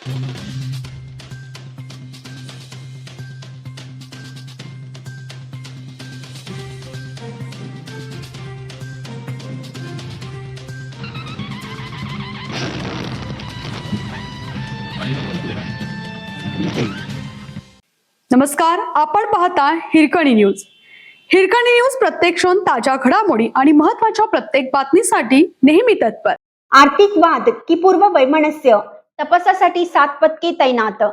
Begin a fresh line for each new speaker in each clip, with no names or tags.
नमस्कार, आपण पाहता हिरकणी न्यूज. हिरकणी न्यूज प्रत्येक क्षण ताज्या घडामोडी आणि महत्त्वाच्या प्रत्येक बातमीसाठी नेहमी तत्पर.
आर्थिक वाद की पूर्व वैमनस्य, तपासासाठी 7 पथके तैनात.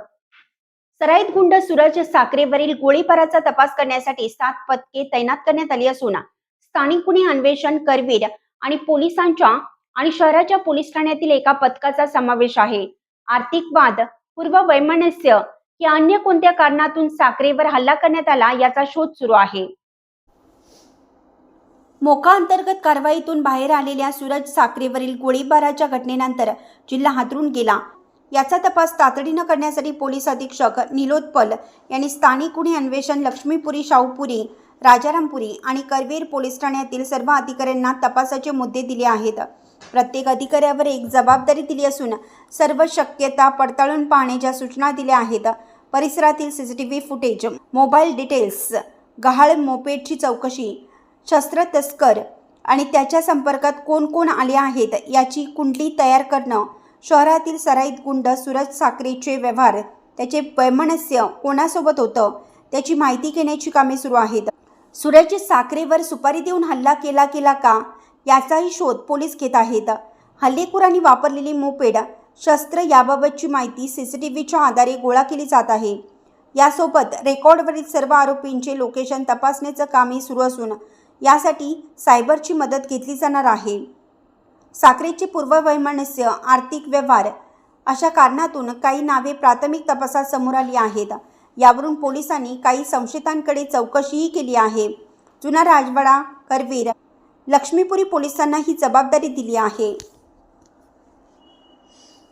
सराईत गुंड सूरज साखरेवरील गोळीबाराचा तपास करण्यासाठी 7 पथके तैनात करण्यात आली असून स्थानिक गुन्हे अन्वेषण करवीर आणि पोलिसांच्या आणि शहराच्या पोलीस ठाण्यातील एका पथकाचा समावेश आहे. आर्थिक वाद, पूर्व वैमनस्य की अन्य कोणत्या कारणातून साखरेवर हल्ला करण्यात आला याचा शोध सुरू आहे. मोका अंतर्गत कारवाईतून बाहेर आलेल्या सूरज साखरेवरील गोळीबाराच्या घटनेनंतर जिल्हा हादरून गेला. याचा तपास तातडीनं करण्यासाठी पोलीस अधीक्षक निलोत्पल यांनी स्थानिक गुन्हे अन्वेषण लक्ष्मीपुरी, शाहूपुरी, राजारामपुरी आणि करवीर पोलीस ठाण्यातील सर्व अधिकाऱ्यांना तपासाचे मुद्दे दिले आहेत. प्रत्येक अधिकाऱ्यावर एक जबाबदारी दिली असून सर्व शक्यता पडताळून पाहण्याच्या सूचना दिल्या आहेत. परिसरातील सीसीटीव्ही फुटेज, मोबाईल डिटेल्स, गहाळ मोपेडची चौकशी, शस्त्र तस्कर आणि त्याच्या संपर्कात कोण कोण आले आहेत याची कुंडली तयार करणं, शहरातील सराईत गुंड सूरज साखरेचे व्यवहार, त्याचे वैमनस्य कोणासोबत होतं त्याची माहिती घेण्याची कामे सुरू आहेत. सूरज साखरेवर सुपारी देऊन हल्ला केला का याचाही शोध पोलीस घेत आहेत. हल्लेखोरांनी वापरलेली मोपेड, शस्त्र याबाबतची माहिती सीसीटीव्हीच्या आधारे गोळा केली जात आहे. यासोबत रेकॉर्डवरील सर्व आरोपींचे लोकेशन तपासण्याचं कामही सुरू असून यासाठी सायबरची मदत घेतली जाणार आहे. साखरेचे पूर्व वैमनस्य, आर्थिक व्यवहार अशा कारणातून काही नावे प्राथमिक तपासात समोर आली आहेत. यावरून पोलिसांनी काही संशयितांकडे चौकशीही केली आहे. जुना राजवाडा, करवीर, लक्ष्मीपुरी पोलिसांना ही जबाबदारी दिली आहे.